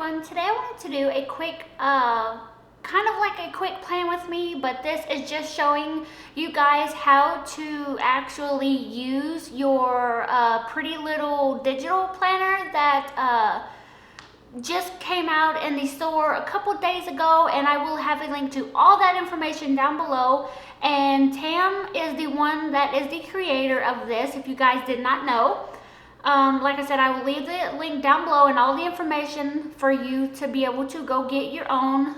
everyone. Today I wanted to do a quick, kind of like a quick plan with me, but this is just showing you guys how to actually use your pretty little digital planner that just came out in the store a couple days ago, and I will have a link to all that information down below. And Tam is the one that is the creator of this, if you guys did not know. Like I said, I will leave the link down below and all the information for you to be able to go get your own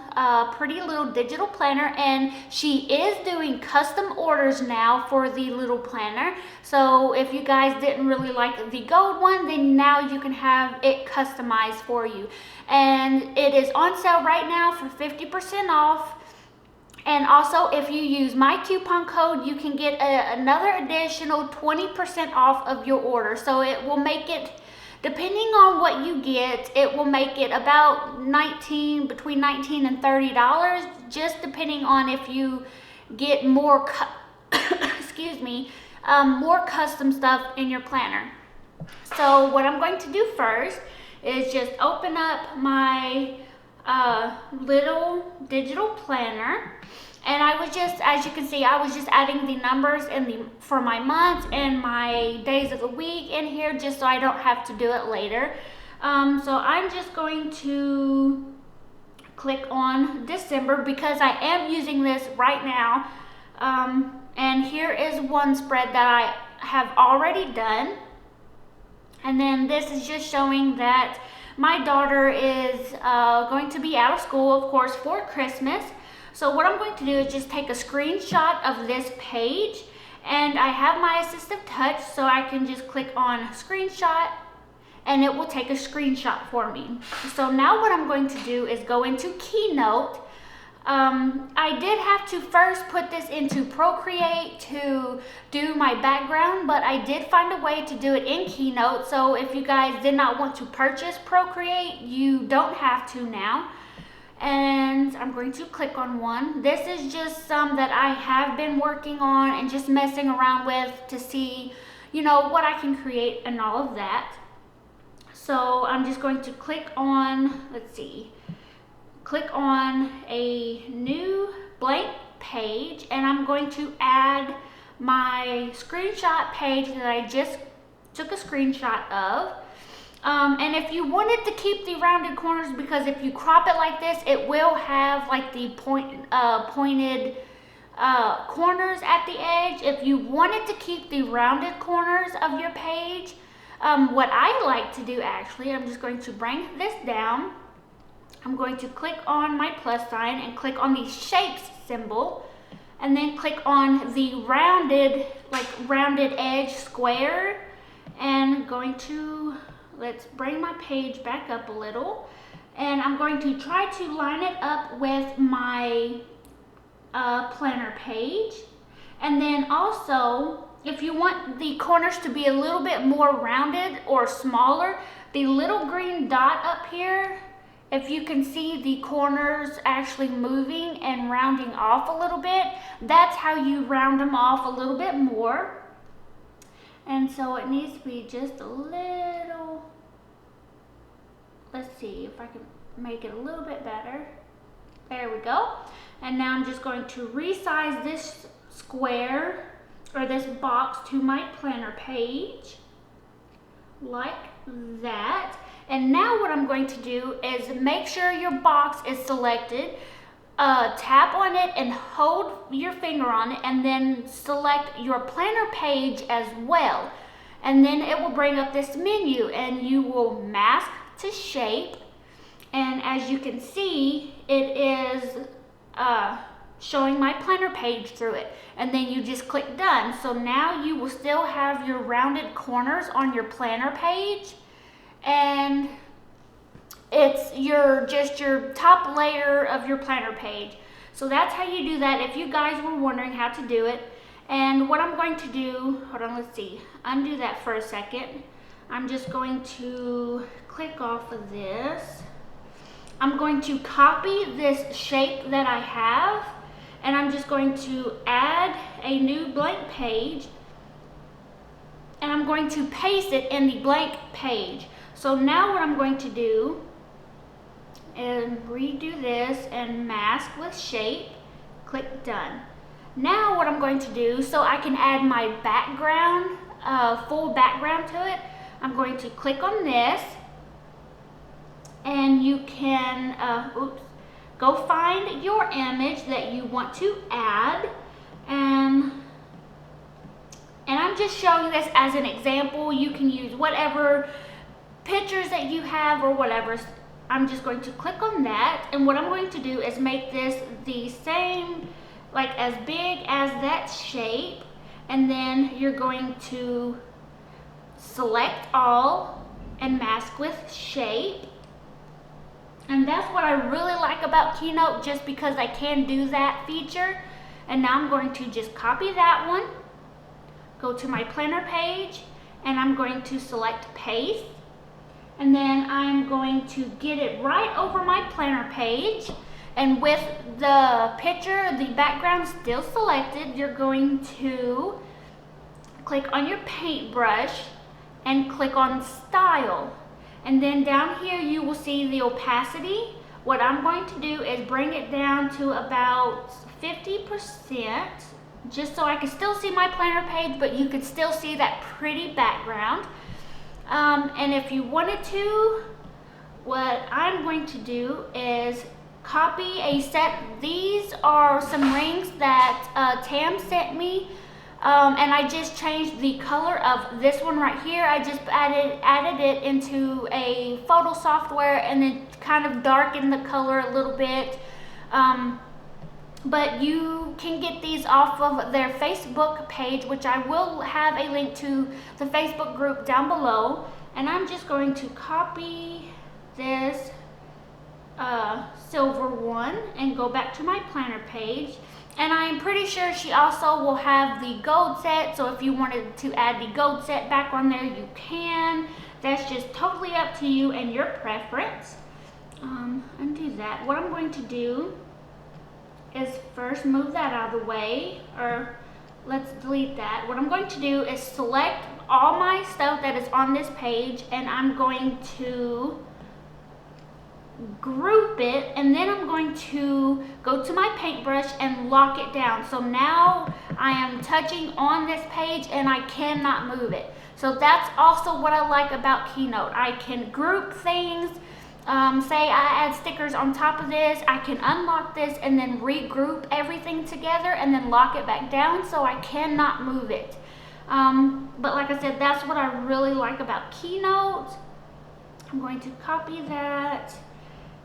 pretty little digital planner. And she is doing custom orders now for the little planner. So if you guys didn't really like the gold one, then now you can have it customized for you. And it is on sale right now for 50% off. And also, if you use my coupon code, you can get another additional 20% off of your order. So it will make it, depending on what you get, it will make it about between $19 and $30, just depending on if you get more, excuse me, more custom stuff in your planner. So what I'm going to do first is just open up my little digital planner, and I was just, as you can see, I was just adding the numbers for my months and my days of the week in here, just so I don't have to do it later. So I'm just going to click on December because I am using this right now, and here is one spread that I have already done. And then this is just showing that my daughter is going to be out of school, of course, for Christmas. So what I'm going to do is just take a screenshot of this page, and I have my assistive touch, so I can just click on screenshot and it will take a screenshot for me. So now what I'm going to do is go into Keynote. I did have to first put this into Procreate to do my background, but I did find a way to do it in Keynote. So if you guys did not want to purchase Procreate, you don't have to now. And I'm going to click on one. This is just some that I have been working on and just messing around with to see, you know, what I can create and all of that. So I'm just going to click on, let's see, click on a new blank page, and I'm going to add my screenshot page that I just took a screenshot of. And if you wanted to keep the rounded corners, because if you crop it like this, it will have like the pointed corners at the edge. If you wanted to keep the rounded corners of your page, what I like to do actually, I'm just going to bring this down. I'm going to click on my plus sign and click on the shapes symbol, and then click on the rounded edge square, and going to, let's bring my page back up a little, and I'm going to try to line it up with my planner page. And then also, if you want the corners to be a little bit more rounded or smaller, the little green dot up here, if you can see the corners actually moving and rounding off a little bit, that's how you round them off a little bit more. And so it needs to be just a little, let's see if I can make it a little bit better. There we go. And now I'm just going to resize this square or this box to my planner page like that. And now what I'm going to do is make sure your box is selected. Tap on it and hold your finger on it, and then select your planner page as well. And then it will bring up this menu, and you will mask to shape. And as you can see, it is showing my planner page through it. And then you just click done. So now you will still have your rounded corners on your planner page, and it's just your top layer of your planner page. So that's how you do that, if you guys were wondering how to do it. And what I'm going to do, hold on, let's see, undo that for a second. I'm just going to click off of this. I'm going to copy this shape that I have, and I'm just going to add a new blank page, and I'm going to paste it in the blank page. So now what I'm going to do and redo this and mask with shape. Click done. Now what I'm going to do, so I can add my background, full background to it, I'm going to click on this, and you can go find your image that you want to add, and I'm just showing this as an example. You can use whatever pictures that you have or whatever. I'm just going to click on that, and what I'm going to do is make this the same, like as big as that shape, and then you're going to select all and mask with shape. And that's what I really like about Keynote, just because I can do that feature. And now I'm going to just copy that one, go to my planner page, and I'm going to select paste. And then I'm going to get it right over my planner page. And with the picture, the background still selected, you're going to click on your paintbrush and click on style. And then down here you will see the opacity. What I'm going to do is bring it down to about 50%, just so I can still see my planner page, but you can still see that pretty background. And if you wanted to, what I'm going to do is copy a set. These are some rings that Tam sent me, and I just changed the color of this one right here. I just added it into a photo software and then kind of darkened the color a little bit. But you can get these off of their Facebook page, which I will have a link to the Facebook group down below. And I'm just going to copy this silver one and go back to my planner page. And I'm pretty sure she also will have the gold set, so if you wanted to add the gold set back on there, you can. That's just totally up to you and your preference. Undo that. What I'm going to do is first move that out of the way, or let's delete that. What I'm going to do is select all my stuff that is on this page, and I'm going to group it, and then I'm going to go to my paintbrush and lock it down. So now I am touching on this page and I cannot move it. So that's also what I like about Keynote. I can group things. Say I add stickers on top of this, I can unlock this and then regroup everything together and then lock it back down, so I cannot move it. But like I said, that's what I really like about Keynote. I'm going to copy that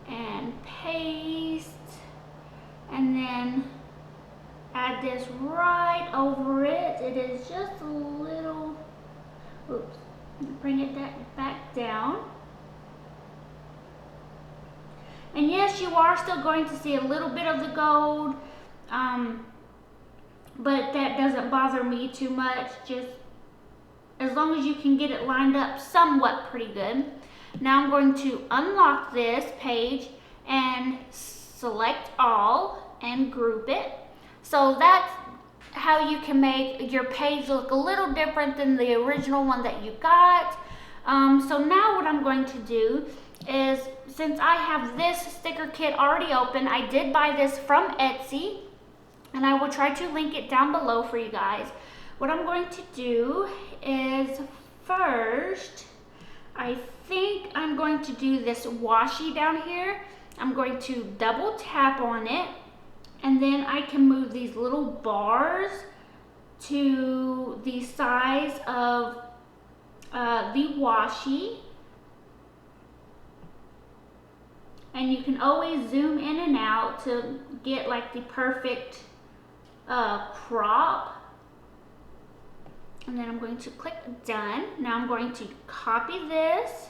and paste, and then add this right over it. It is just a little, oops, bring it back down. And yes, you are still going to see a little bit of the gold, but that doesn't bother me too much, just as long as you can get it lined up somewhat pretty good. Now I'm going to unlock this page and select all and group it. So that's how you can make your page look a little different than the original one that you got. So now what I'm going to do is, since I have this sticker kit already open, I did buy this from Etsy, and I will try to link it down below for you guys. What I'm going to do is first, I think I'm going to do this washi down here. I'm going to double tap on it, and then I can move these little bars to the size of the washi. And you can always zoom in and out to get like the perfect crop. And then I'm going to click done. Now I'm going to copy this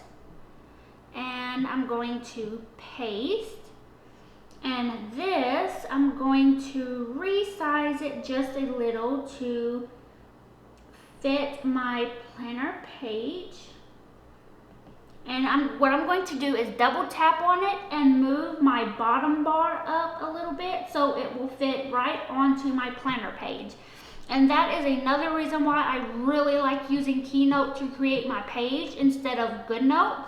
and I'm going to paste. And this, I'm going to resize it just a little to fit my planner page. And what I'm going to do is double tap on it and move my bottom bar up a little bit so it will fit right onto my planner page. And that is another reason why I really like using Keynote to create my page instead of GoodNotes.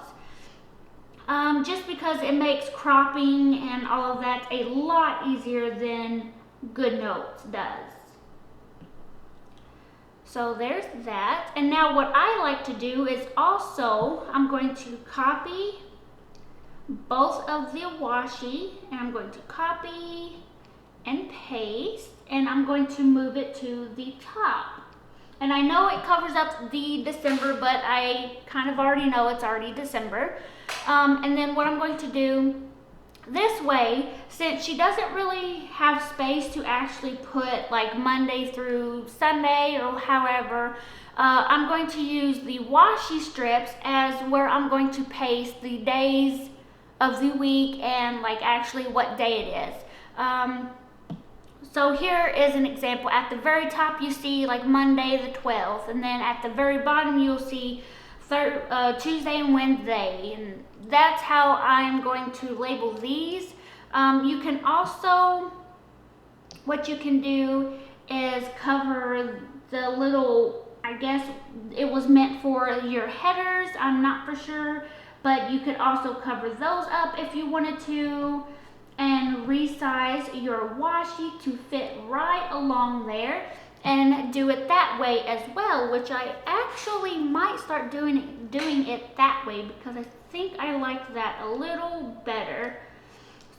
just because it makes cropping and all of that a lot easier than GoodNotes does. So there's that. And now what I like to do is also, I'm going to copy both of the washi, and I'm going to copy and paste, and I'm going to move it to the top. And I know it covers up the December, but I kind of already know it's already December. And then what I'm going to do this way, since she doesn't really have space to actually put like Monday through Sunday or however, I'm going to use the washi strips as where I'm going to paste the days of the week and like actually what day it is. So here is an example. At the very top you see like Monday the 12th, and then at the very bottom you'll see Tuesday and Wednesday, and that's how I'm going to label these. You can also, what you can do is cover the little, I guess it was meant for your headers, I'm not for sure, but you could also cover those up if you wanted to, and resize your washi to fit right along there, and do it that way as well, which I actually might start doing it that way because I think I like that a little better.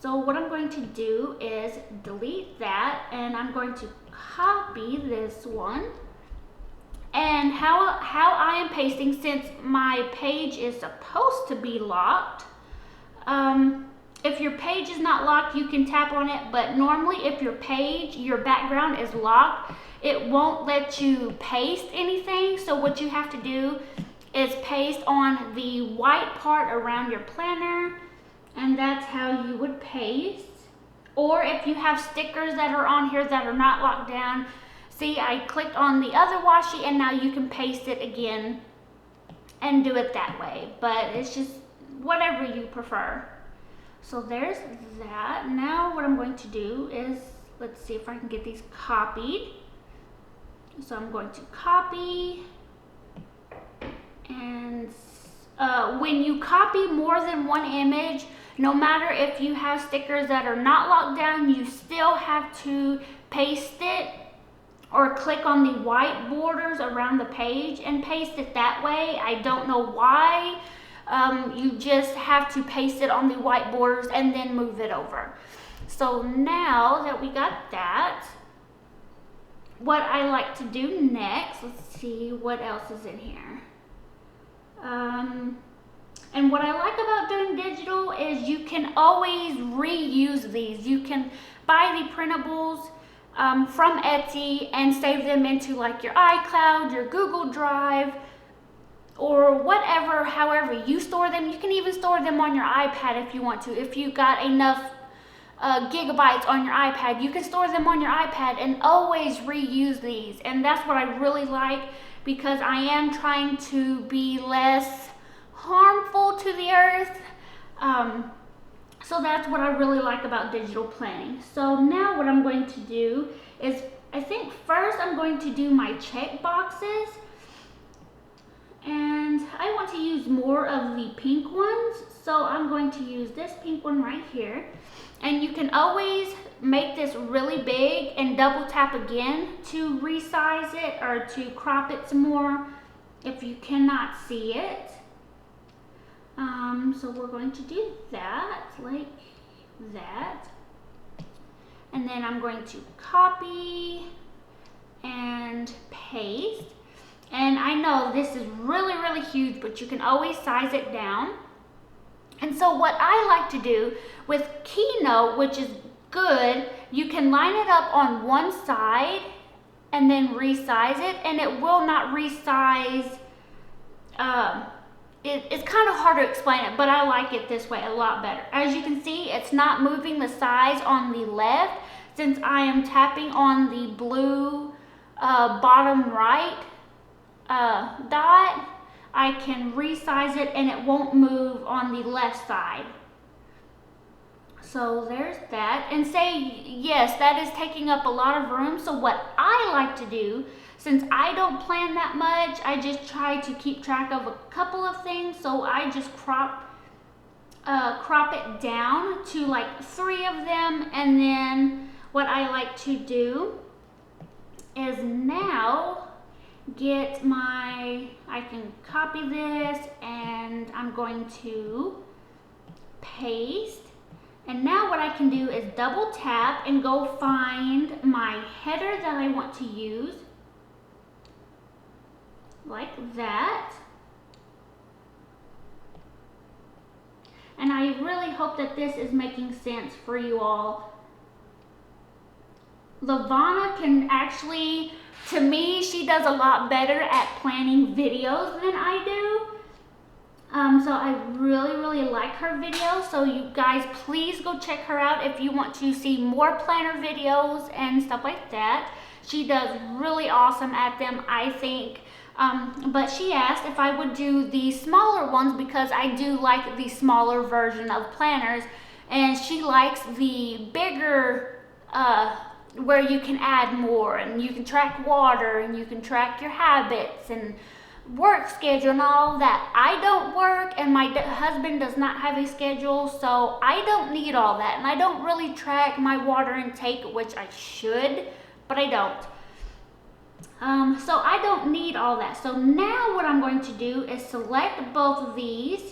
So what I'm going to do is delete that, and I'm going to copy this one. And how I am pasting, since my page is supposed to be locked, if your page is not locked, you can tap on it, but normally if your background is locked, it won't let you paste anything. So what you have to do is paste on the white part around your planner, and that's how you would paste. Or if you have stickers that are on here that are not locked down, see, I clicked on the other washi and now you can paste it again and do it that way, but it's just whatever you prefer. So there's that. Now what I'm going to do is, let's see if I can get these copied. So I'm going to copy, and when you copy more than one image, no matter if you have stickers that are not locked down, you still have to paste it or click on the white borders around the page and paste it that way. I don't know why. You just have to paste it on the white borders and then move it over. So now that we got that, what I like to do next, let's see what else is in here. And what I like about doing digital is you can always reuse these. You can buy the printables from Etsy and save them into like your iCloud, your Google Drive, or whatever, however you store them. You can even store them on your iPad if you want to. If you got enough gigabytes on your iPad, you can store them on your iPad and always reuse these. And that's what I really like, because I am trying to be less harmful to the earth. So that's what I really like about digital planning. So now what I'm going to do is, I think first I'm going to do my check boxes. And I want to use more of the pink ones, so I'm going to use this pink one right here. And you can always make this really big and double tap again to resize it or to crop it some more if you cannot see it. So we're going to do that, like that. And then I'm going to copy and paste. And I know this is really, really huge, but you can always size it down. And so what I like to do with Keynote, which is good, you can line it up on one side and then resize it, and it will not resize. It's kind of hard to explain it, but I like it this way a lot better. As you can see, it's not moving the size on the left. Since I am tapping on the blue bottom right dot, I can resize it and it won't move on the left side. So there's that. And say, yes, that is taking up a lot of room. So what I like to do, since I don't plan that much, I just try to keep track of a couple of things. So I just crop crop it down to like 3 of them, and then what I like to do is now get my, I can copy this and I'm going to paste. And now what I can do is double tap and go find my header that I want to use, like that. And I really hope that this is making sense for you all. Lavonna can actually, to me, she does a lot better at planning videos than I do. So I really like her videos. So you guys, please go check her out if you want to see more planner videos and stuff like that. She does really awesome at them, I think. But she asked if I would do the smaller ones because I do like the smaller version of planners, and she likes the bigger where you can add more and you can track water and you can track your habits and work schedule and all that. I don't work, and my husband does not have a schedule, so I don't need all that, and I don't really track my water intake, which I should, but I don't. So I don't need all that. So now what I'm going to do is select both of these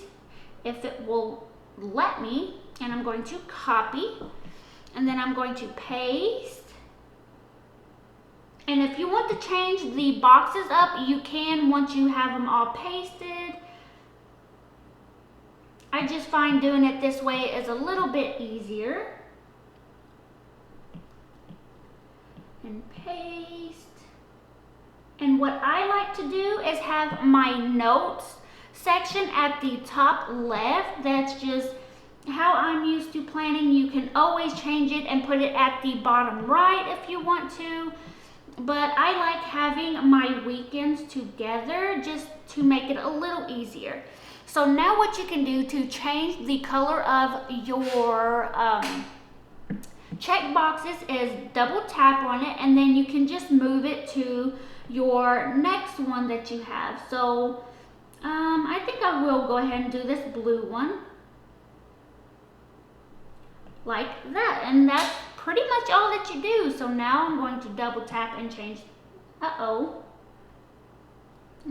if it will let me, and I'm going to copy, and then I'm going to paste. And if you want to change the boxes up, you can once you have them all pasted. I just find doing it this way is a little bit easier. And paste. And what I like to do is have my notes section at the top left. That's just how I'm used to planning. You can always change it and put it at the bottom right if you want to. But I like having my weekends together just to make it a little easier. So now what you can do to change the color of your check boxes is double tap on it, and then you can just move it to your next one that you have. So I think I will go ahead and do this blue one like that, and that's pretty much all that you do. So now I'm going to double tap and change.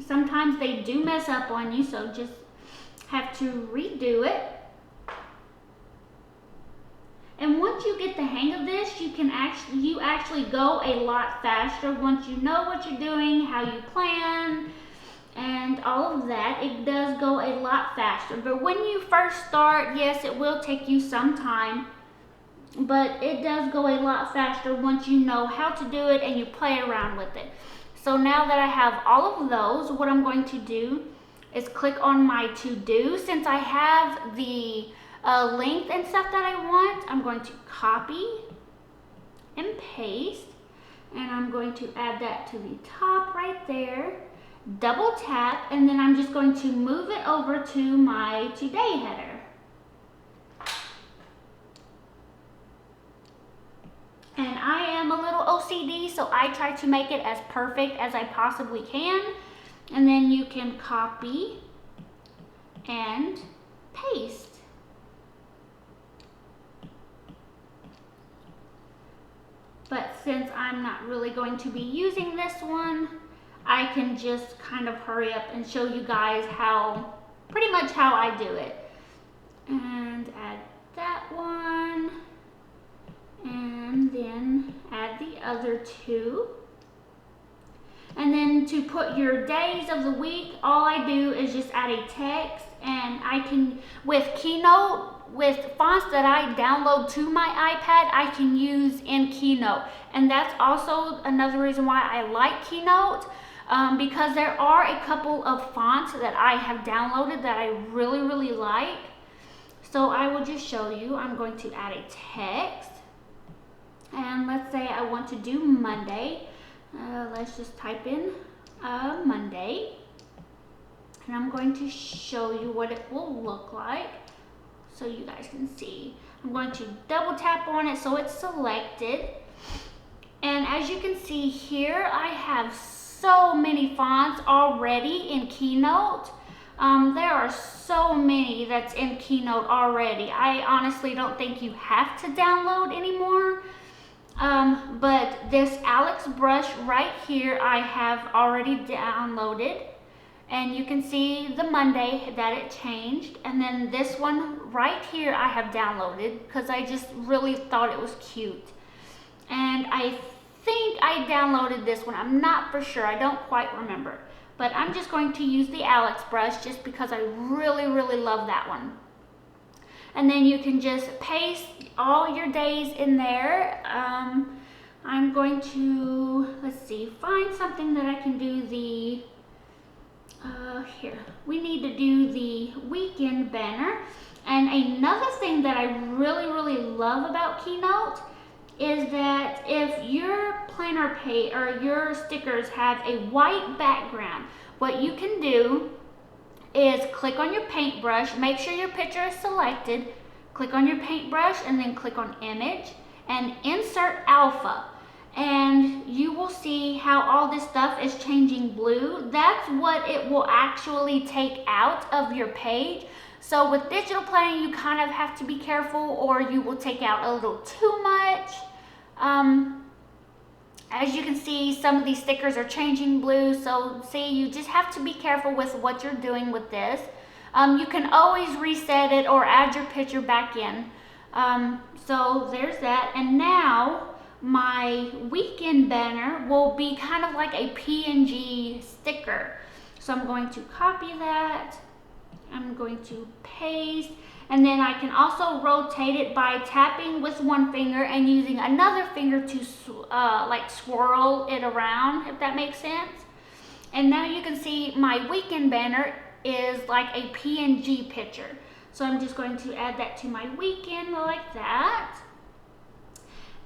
Sometimes they do mess up on you, so just have to redo it. And once you get the hang of this, you actually go a lot faster once you know what you're doing, how you plan, and all of that. It does go a lot faster. But when you first start, yes, it will take you some time, but it does go a lot faster once you know how to do it and you play around with it. So now that I have all of those, what I'm going to do is click on my to-do. Since I have the length and stuff that I want, I'm going to copy and paste, and I'm going to add that to the top right there, double tap, and then I'm just going to move it over to my today header. And I am a little OCD, so I try to make it as perfect as I possibly can. And then you can copy and paste. But since I'm not really going to be using this one, I can just kind of hurry up and show you guys pretty much how I do it. And add that one. And then add the other two. And then to put your days of the week, all I do is just add a text, and I can, with Keynote, with fonts that I download to my iPad, I can use in Keynote. And that's also another reason why I like Keynote, because there are a couple of fonts that I have downloaded that I really like. So I will just show you. I'm going to add a text. And let's say I want to do Monday. Let's just type in Monday. And I'm going to show you what it will look like so you guys can see. I'm going to double tap on it so it's selected. And as you can see here, I have so many fonts already in Keynote. There are so many that's in Keynote already. I honestly don't think you have to download anymore. But this Alex brush right here, I have already downloaded. And you can see the Monday that it changed. And then this one right here I have downloaded because I just really thought it was cute. And I think I downloaded this one. I'm not for sure. I don't quite remember. But I'm just going to use the Alex brush just because I really, really love that one. And then you can just paste all your days in there. I'm going to, let's see, find something that I can do the, here. We need to do the weekend banner. And another thing that I really, really love about Keynote is that if your planner page or your stickers have a white background, what you can do is click on your paintbrush, make sure your picture is selected, click on your paintbrush and then click on image and insert alpha. And you will see how all this stuff is changing blue. That's what it will actually take out of your page. So with digital planning, you kind of have to be careful or you will take out a little too much. As you can see, some of these stickers are changing blue. So see, you just have to be careful with what you're doing with this. You can always reset it or add your picture back in. So there's that. And now my weekend banner will be kind of like a PNG sticker. So I'm going to copy that. I'm going to paste. And then I can also rotate it by tapping with one finger and using another finger to like swirl it around, if that makes sense. And now you can see my weekend banner is like a PNG picture. So I'm just going to add that to my weekend like that.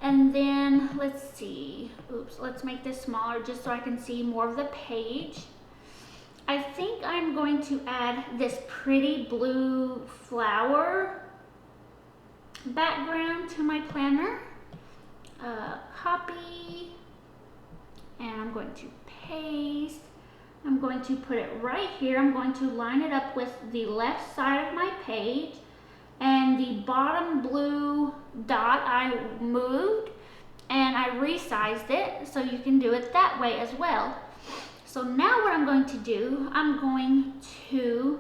And then let's see, oops, let's make this smaller just so I can see more of the page. I think I'm going to add this pretty blue flower background to my planner. Copy, and I'm going to paste. I'm going to put it right here. I'm going to line it up with the left side of my page, and the bottom blue dot I moved and I resized it, so you can do it that way as well. So now what I'm going to do, I'm going to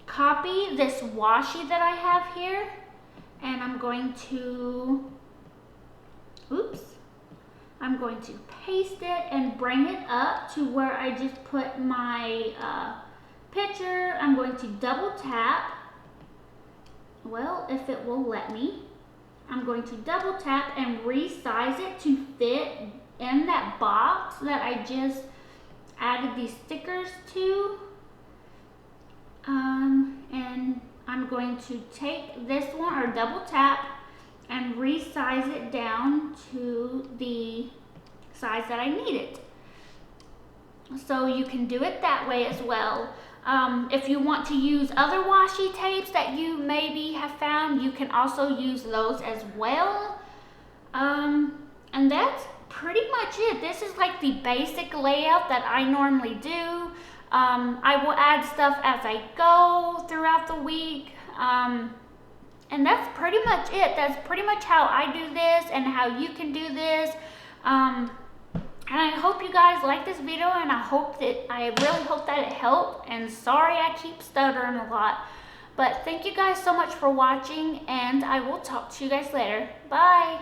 copy this washi that I have here, and I'm going to, oops, I'm going to paste it and bring it up to where I just put my picture. I'm going to double tap, well, if it will let me. I'm going to double tap and resize it to fit in that box that I just added these stickers to. And I'm going to take this one, or double tap, and resize it down to the size that I need it. So you can do it that way as well. If you want to use other washi tapes that you maybe have found, you can also use those as well. And that's pretty much it. This is like the basic layout that I normally do. I will add stuff as I go throughout the week. And that's pretty much it. That's pretty much how I do this and how you can do this. And I hope you guys like this video, and I really hope that it helped. And sorry I keep stuttering a lot. But thank you guys so much for watching, and I will talk to you guys later. Bye.